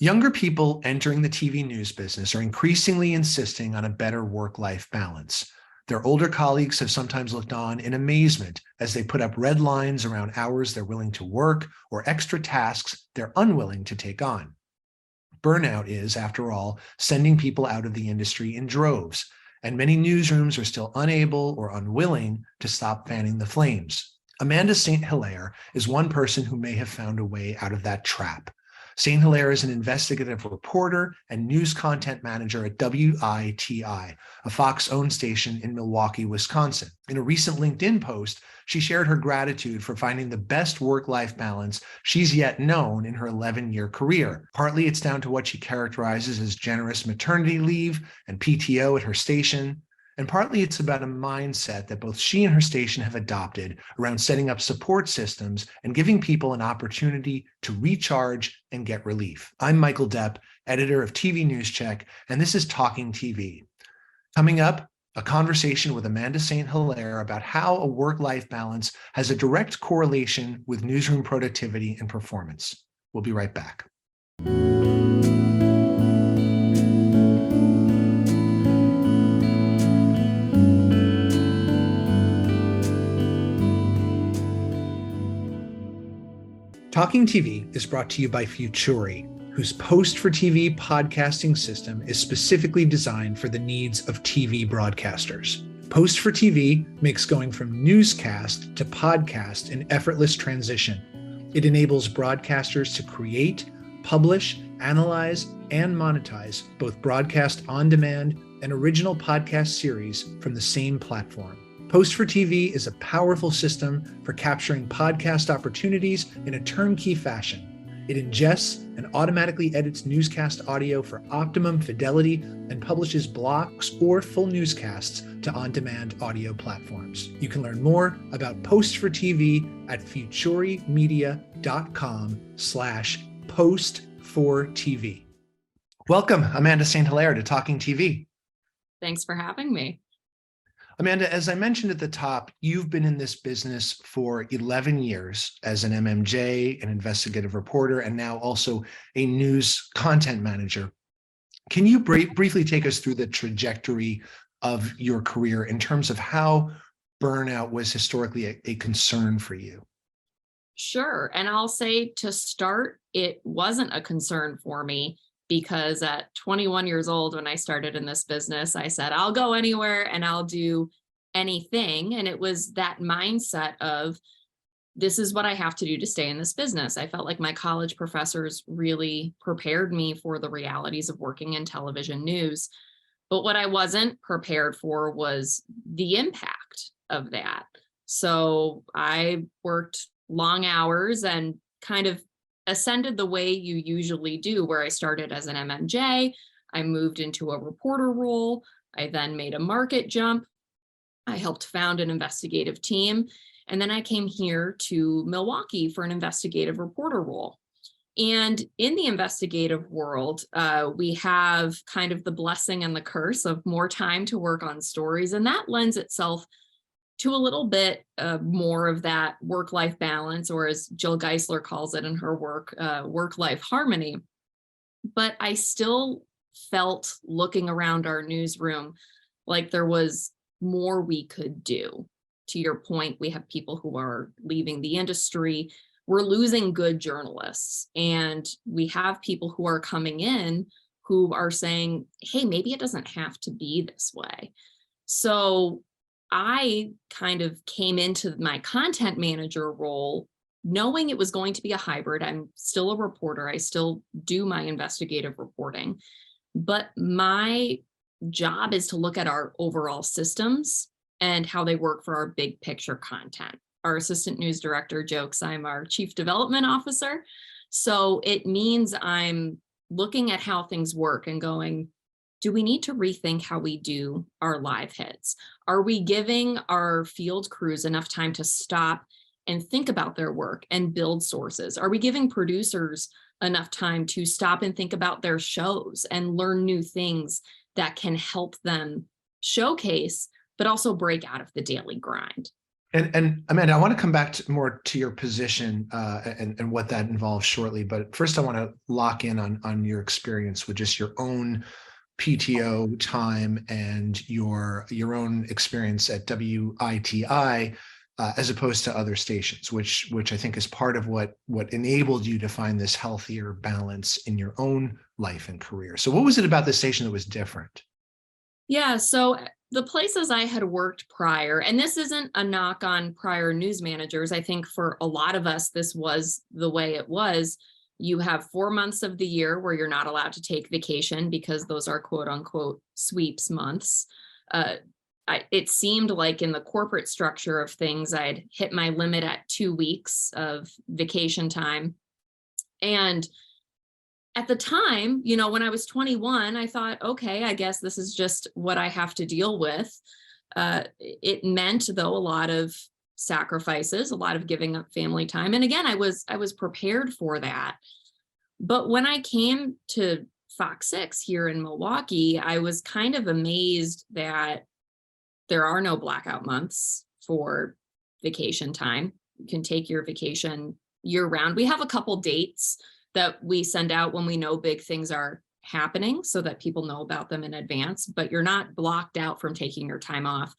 Younger people entering the TV news business are increasingly insisting on a better work-life balance. Their older colleagues have sometimes looked on in amazement as they put up red lines around hours they're willing to work or extra tasks they're unwilling to take on. Burnout is, after all, sending people out of the industry in droves, and many newsrooms are still unable or unwilling to stop fanning the flames. Amanda St. Hilare is one person who may have found a way out of that trap. St. Hilare is an investigative reporter and news content manager at WITI, a Fox-owned station in Milwaukee, Wisconsin. In a recent LinkedIn post, she shared her gratitude for finding the best work-life balance she's yet known in her 11-year career. Partly it's down to what she characterizes as generous maternity leave and PTO at her station, and partly it's about a mindset that both she and her station have adopted around setting up support systems and giving people an opportunity to recharge and get relief. I'm Michael Depp, editor of TV News Check, and this is Talking TV. Coming up, a conversation with Amanda St. Hilare about how a work-life balance has a direct correlation with newsroom productivity and performance. We'll be right back. Talking TV is brought to you by Futuri, whose Post for TV podcasting system is specifically designed for the needs of TV broadcasters. Post for TV makes going from newscast to podcast an effortless transition. It enables broadcasters to create, publish, analyze, and monetize both broadcast on demand and original podcast series from the same platform. Post for TV is a powerful system for capturing podcast opportunities in a turnkey fashion. It ingests and automatically edits newscast audio for optimum fidelity and publishes blocks or full newscasts to on-demand audio platforms. You can learn more about Post for TV at futurimedia.com/post4tv. Welcome, Amanda St. Hilare, to Talking TV. Thanks for having me. Amanda, as I mentioned at the top, you've been in this business for 11 years as an MMJ, an investigative reporter, and now also a news content manager. Can you briefly take us through the trajectory of your career in terms of how burnout was historically a concern for you? Sure. And I'll say to start, it wasn't a concern for me. Because at 21 years old, when I started in this business, I said, I'll go anywhere and I'll do anything. And it was that mindset of, this is what I have to do to stay in this business. I felt like my college professors really prepared me for the realities of working in television news. But what I wasn't prepared for was the impact of that. So I worked long hours and kind of ascended the way you usually do, where I started as an MMJ, I moved into a reporter role, I then made a market jump, I helped found an investigative team, and then I came here to Milwaukee for an investigative reporter role. And in the investigative world, we have kind of the blessing and the curse of more time to work on stories, and that lends itself to a little bit more of that work-life balance, or as Jill Geisler calls it in her work, work-life harmony. But I still felt, looking around our newsroom, like there was more we could do. To your point, we have people who are leaving the industry. We're losing good journalists, and we have people who are coming in who are saying, hey, maybe it doesn't have to be this way. So I kind of came into my content manager role knowing it was going to be a hybrid. I'm still a reporter. I still do my investigative reporting, but my job is to look at our overall systems and how they work for our big picture content. Our assistant news director jokes I'm our chief development officer. So it means I'm looking at how things work and going, do we need to rethink how we do our live hits? Are we giving our field crews enough time to stop and think about their work and build sources? Are we giving producers enough time to stop and think about their shows and learn new things that can help them showcase, but also break out of the daily grind? And Amanda, I want to come back more to your position and what that involves shortly. But first, I want to lock in on your experience with just your own PTO time and your own experience at WITI as opposed to other stations, which I think is part of what enabled you to find this healthier balance in your own life and career. So, what was it about this station that was different? Yeah, so the places I had worked prior, and this isn't a knock on prior news managers. I think for a lot of us, this was the way it was. You have 4 months of the year where you're not allowed to take vacation because those are quote unquote sweeps months. Uh, it seemed like in the corporate structure of things, I'd hit my limit at 2 weeks of vacation time. And at the time, when I was 21, I thought, okay, I guess this is just what I have to deal with. It meant, though, a lot of sacrifices, a lot of giving up family time. And again, I was prepared for that. But when I came to Fox 6 here in Milwaukee, I was kind of amazed that there are no blackout months for vacation time. You can take your vacation year round. We have a couple dates that we send out when we know big things are happening so that people know about them in advance, but you're not blocked out from taking your time off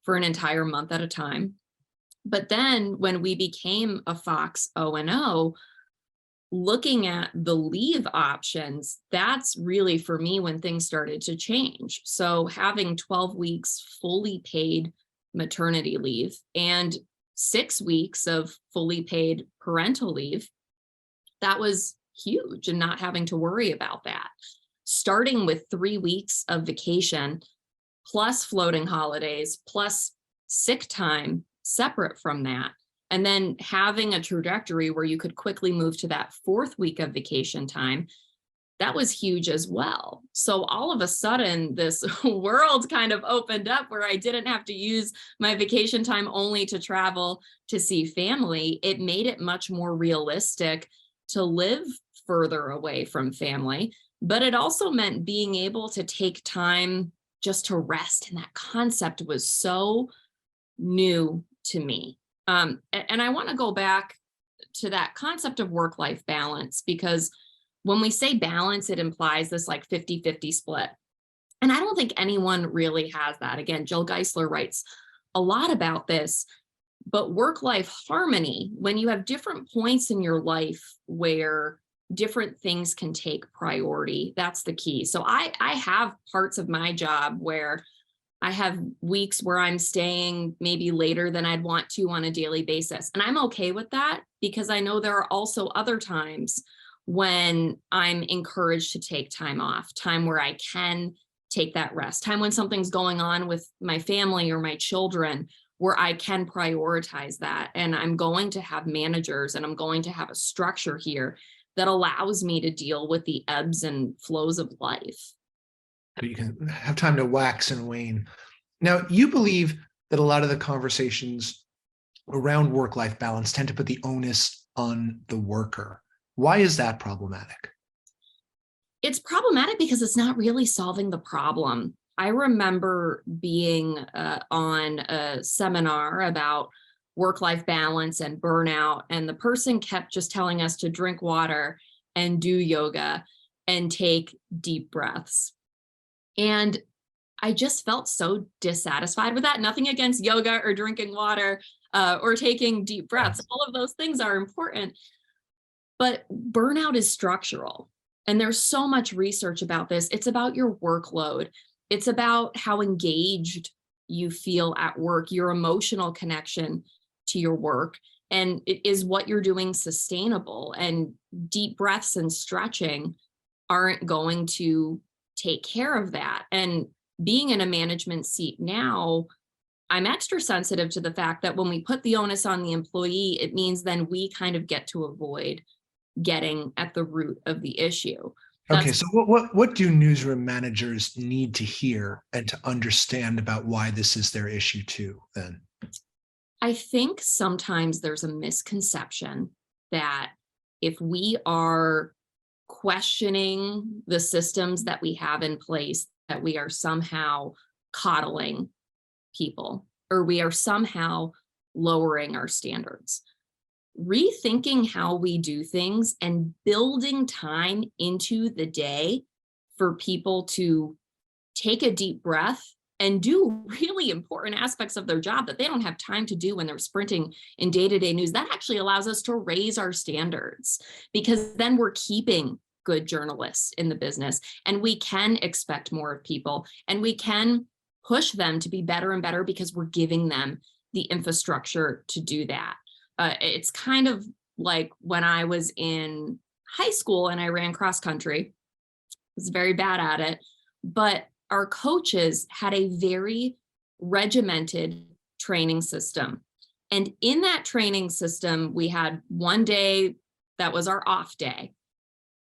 for an entire month at a time. But then when we became a Fox-owned, looking at the leave options, that's really for me when things started to change. So having 12 weeks fully paid maternity leave and 6 weeks of fully paid parental leave, that was huge, and not having to worry about that. Starting with 3 weeks of vacation, plus floating holidays, plus sick time separate from that, and then having a trajectory where you could quickly move to that 4th week of vacation time, that was huge as well. So all of a sudden, this world kind of opened up where I didn't have to use my vacation time only to travel to see family. It made it much more realistic to live further away from family, but it also meant being able to take time just to rest. And that concept was so new to me. And I want to go back to that concept of work-life balance, because when we say balance, it implies this like 50-50 split. And I don't think anyone really has that. Again, Jill Geisler writes a lot about this. But work-life harmony, when you have different points in your life where different things can take priority, that's the key. So I have parts of my job where I have weeks where I'm staying maybe later than I'd want to on a daily basis. And I'm okay with that because I know there are also other times when I'm encouraged to take time off, time where I can take that rest, time when something's going on with my family or my children where I can prioritize that. And I'm going to have managers and I'm going to have a structure here that allows me to deal with the ebbs and flows of life. So you can have time to wax and wane. Now, you believe that a lot of the conversations around work-life balance tend to put the onus on the worker. Why is that problematic? It's problematic because it's not really solving the problem. I remember being on a seminar about work-life balance and burnout, and the person kept just telling us to drink water and do yoga and take deep breaths. And I just felt so dissatisfied with that. Nothing against yoga or drinking water or taking deep breaths. All of those things are important. But burnout is structural. And there's so much research about this. It's about your workload. It's about how engaged you feel at work, your emotional connection to your work, and is what you're doing sustainable? And deep breaths and stretching aren't going to take care of that. And being in a management seat now, I'm extra sensitive to the fact that when we put the onus on the employee, it means then we kind of get to avoid getting at the root of the issue. Okay, so what do newsroom managers need to hear and to understand about why this is their issue too, then? I think sometimes there's a misconception that if we are questioning the systems that we have in place, that we are somehow coddling people, or we are somehow lowering our standards. Rethinking how we do things and building time into the day for people to take a deep breath and do really important aspects of their job that they don't have time to do when they're sprinting in day-to-day news. That actually allows us to raise our standards, because then we're keeping good journalists in the business, and we can expect more of people, and we can push them to be better and better because we're giving them the infrastructure to do that. It's kind of like when I was in high school and I ran cross country. I was very bad at it, but our coaches had a very regimented training system. And in that training system, we had one day that was our off day.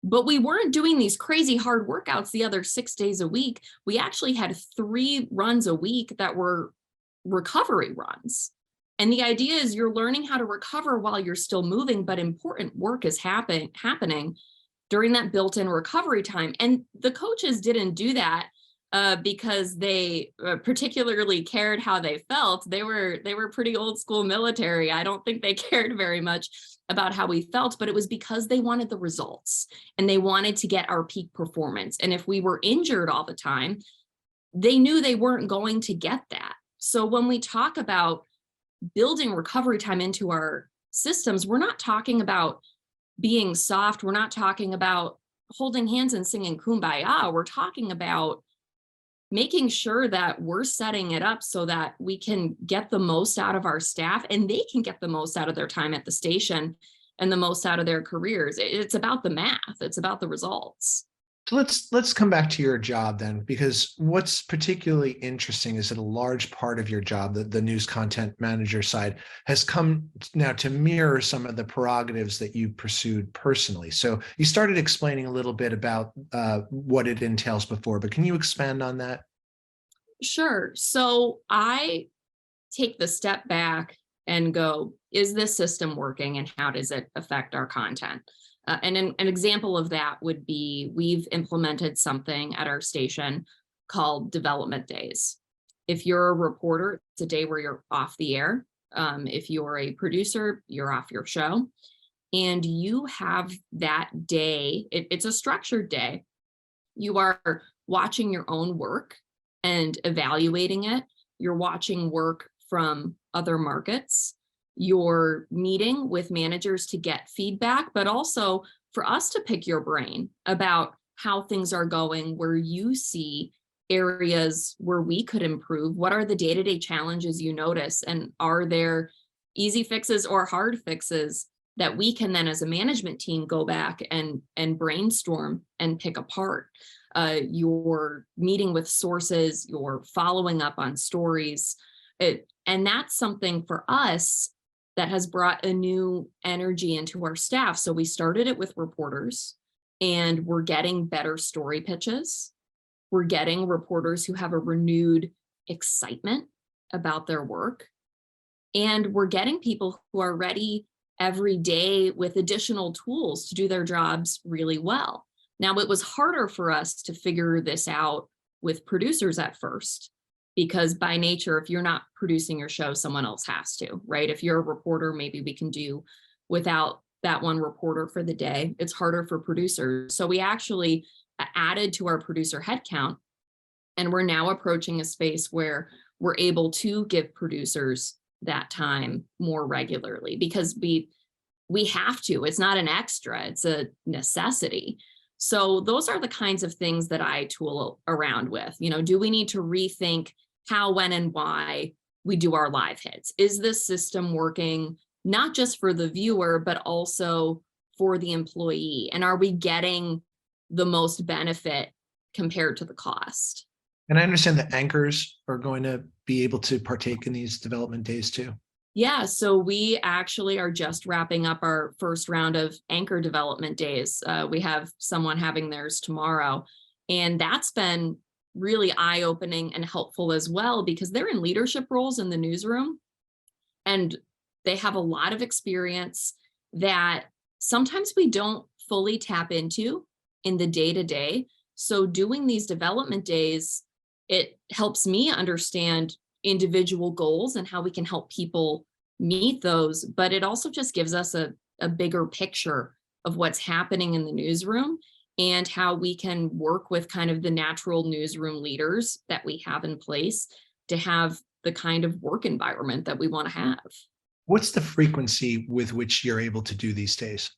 But we weren't doing these crazy hard workouts the other 6 days a week. We actually had 3 runs a week that were recovery runs. And the idea is you're learning how to recover while you're still moving, but important work is happening during that built-in recovery time. And the coaches didn't do that because they particularly cared how they felt. They were pretty old school military. I don't think they cared very much about how we felt, but it was because they wanted the results and they wanted to get our peak performance. And if we were injured all the time, they knew they weren't going to get that. So when we talk about building recovery time into our systems, we're not talking about being soft. We're not talking about holding hands and singing Kumbaya. We're talking about making sure that we're setting it up so that we can get the most out of our staff and they can get the most out of their time at the station and the most out of their careers. It's about the math. It's about the results. So let's come back to your job then, because what's particularly interesting is that a large part of your job, the news content manager side, has come now to mirror some of the prerogatives that you pursued personally. So you started explaining a little bit about what it entails before, but can you expand on that? Sure. So I take the step back and go, is this system working and how does it affect our content? And an example of that would be we've implemented something at our station called development days. If you're a reporter, it's a day where you're off the air. If you're a producer, you're off your show. And you have that day, it's a structured day. You are watching your own work and evaluating it. You're watching work from other markets. You're meeting with managers to get feedback, but also for us to pick your brain about how things are going, where you see areas where we could improve. What are the day-to-day challenges you notice? And are there easy fixes or hard fixes that we can then as a management team go back and brainstorm and pick apart? You're meeting with sources, you're following up on stories. And that's something for us that has brought a new energy into our staff. So we started it with reporters, and we're getting better story pitches. We're getting reporters who have a renewed excitement about their work. And we're getting people who are ready every day with additional tools to do their jobs really well. Now, it was harder for us to figure this out with producers at first, because by nature, if you're not producing your show, someone else has to, right? If you're a reporter, maybe we can do without that one reporter for the day. It's harder for producers. So we actually added to our producer headcount, and we're now approaching a space where we're able to give producers that time more regularly, because we have to. It's not an extra, it's a necessity. So those are the kinds of things that I tool around with. Do we need to rethink how, when, and why we do our live hits? Is this system working not just for the viewer, but also for the employee? And are we getting the most benefit compared to the cost? And I understand that anchors are going to be able to partake in these development days too. Yeah, so we actually are just wrapping up our first round of anchor development days. We have someone having theirs tomorrow, and that's been really eye-opening and helpful as well, because they're in leadership roles in the newsroom, and they have a lot of experience that sometimes we don't fully tap into in the day-to-day. So doing these development days, it helps me understand individual goals and how we can help people meet those, but it also just gives us a bigger picture of what's happening in the newsroom and how we can work with kind of the natural newsroom leaders that we have in place to have the kind of work environment that we want to have. What's the frequency with which you're able to do these days?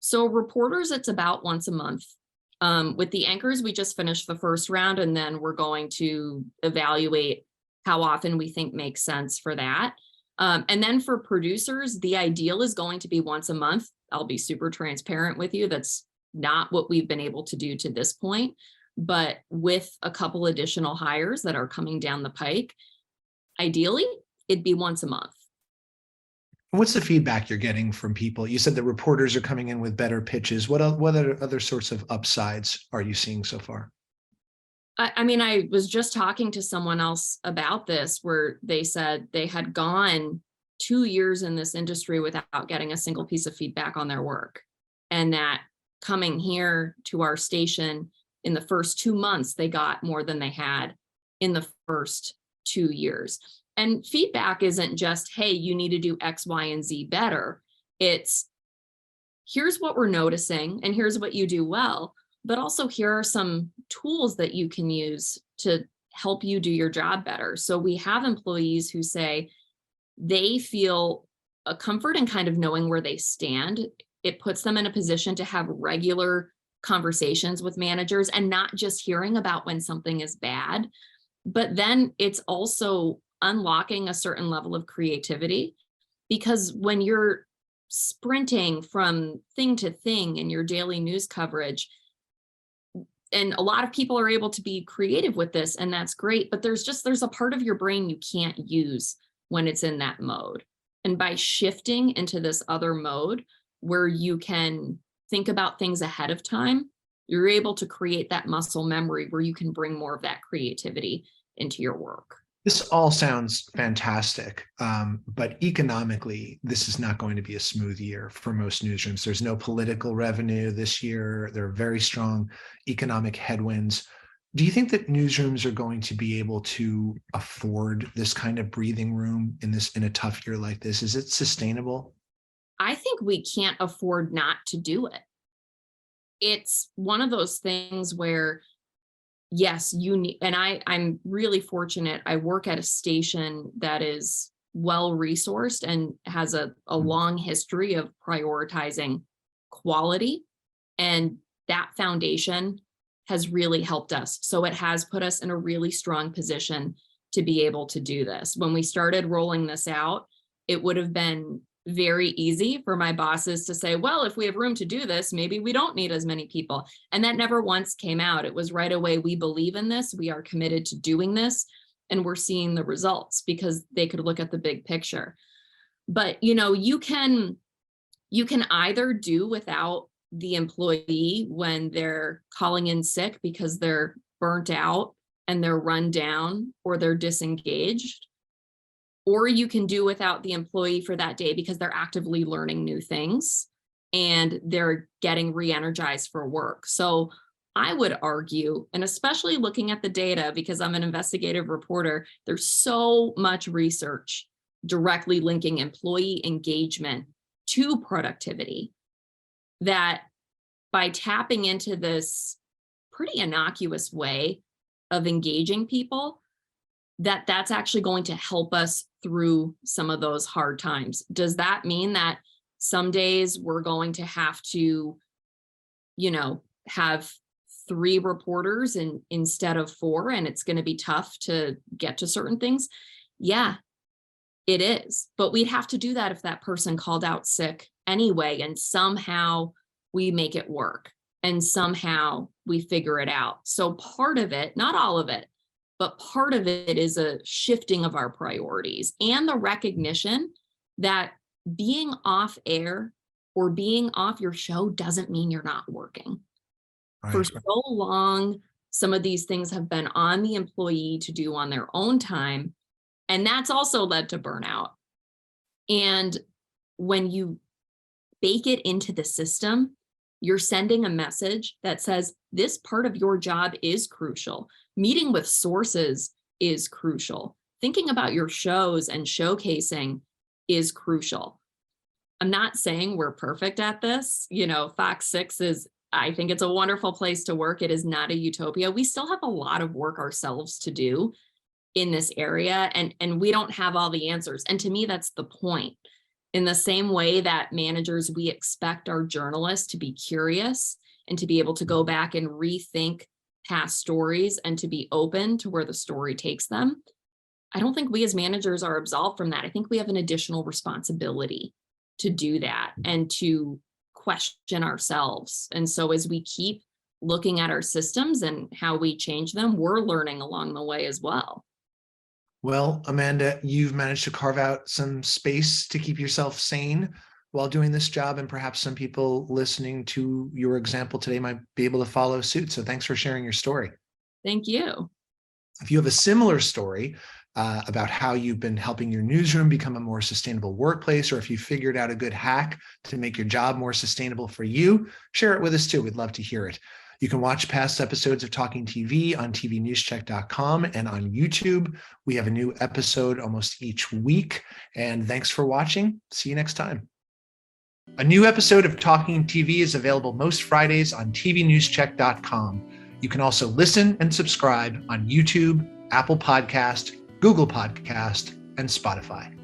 So reporters, it's about once a month. With the anchors, we just finished the first round, and then we're going to evaluate how often we think makes sense for that. And then for producers, the ideal is going to be once a month. I'll be super transparent with you. That's not what we've been able to do to this point. But with a couple additional hires that are coming down the pike, ideally, it'd be once a month. What's the feedback you're getting from people? You said the reporters are coming in with better pitches. What other sorts of upsides are you seeing so far? I mean, I was just talking to someone else about this where they said they had gone 2 years in this industry without getting a single piece of feedback on their work. And that coming here to our station in the first 2 months, they got more than they had in the first 2 years. And feedback isn't just, hey, you need to do X, Y, and Z better. It's here's what we're noticing and here's what you do well, but also here are some tools that you can use to help you do your job better. So we have employees who say they feel a comfort in kind of knowing where they stand. It puts them in a position to have regular conversations with managers and not just hearing about when something is bad. But then it's also unlocking a certain level of creativity, because when you're sprinting from thing to thing in your daily news coverage, and a lot of people are able to be creative with this, and that's great, but there's a part of your brain you can't use when it's in that mode. And by shifting into this other mode where you can think about things ahead of time, you're able to create that muscle memory where you can bring more of that creativity into your work. This all sounds fantastic, but economically, this is not going to be a smooth year for most newsrooms. There's no political revenue this year. There are very strong economic headwinds. Do you think that newsrooms are going to be able to afford this kind of breathing room in a tough year like this? Is it sustainable? I think we can't afford not to do it. It's one of those things where yes, you need, and I'm really fortunate. I work at a station that is well resourced and has a long history of prioritizing quality. And that foundation has really helped us. So it has put us in a really strong position to be able to do this. When we started rolling this out, it would have been very easy for my bosses to say, well, if we have room to do this, maybe we don't need as many people. And that never once came out. It was right away, we believe in this, we are committed to doing this, and we're seeing the results because they could look at the big picture. But you can either do without the employee when they're calling in sick because they're burnt out and they're run down or they're disengaged, or you can do without the employee for that day because they're actively learning new things and they're getting re-energized for work. So I would argue, and especially looking at the data, because I'm an investigative reporter, there's so much research directly linking employee engagement to productivity, that by tapping into this pretty innocuous way of engaging people, that's actually going to help us through some of those hard times. Does that mean that some days we're going to have to, have 3 reporters instead of 4, and it's going to be tough to get to certain things? Yeah, it is. But we'd have to do that if that person called out sick anyway, and somehow we make it work and somehow we figure it out. So part of it, not all of it, but part of it is a shifting of our priorities and the recognition that being off air or being off your show doesn't mean you're not working. Right. For so long, some of these things have been on the employee to do on their own time, and that's also led to burnout. And when you bake it into the system, you're sending a message that says this part of your job is crucial. Meeting with sources is crucial. Thinking about your shows and showcasing is crucial. I'm not saying we're perfect at this. Fox 6 I think it's a wonderful place to work. It is not a utopia. We still have a lot of work ourselves to do in this area, and we don't have all the answers. And to me, that's the point. In the same way that managers, we expect our journalists to be curious and to be able to go back and rethink past stories and to be open to where the story takes them. I don't think we as managers are absolved from that. I think we have an additional responsibility to do that and to question ourselves. And so as we keep looking at our systems and how we change them, we're learning along the way as well. Well, Amanda, you've managed to carve out some space to keep yourself sane while doing this job, and perhaps some people listening to your example today might be able to follow suit. So thanks for sharing your story. Thank you. If you have a similar story about how you've been helping your newsroom become a more sustainable workplace, or if you figured out a good hack to make your job more sustainable for you, share it with us too. We'd love to hear it. You can watch past episodes of Talking TV on tvnewscheck.com and on YouTube. We have a new episode almost each week. And thanks for watching. See you next time. A new episode of Talking TV is available most Fridays on tvnewscheck.com. You can also listen and subscribe on YouTube, Apple Podcast, Google Podcast, and Spotify.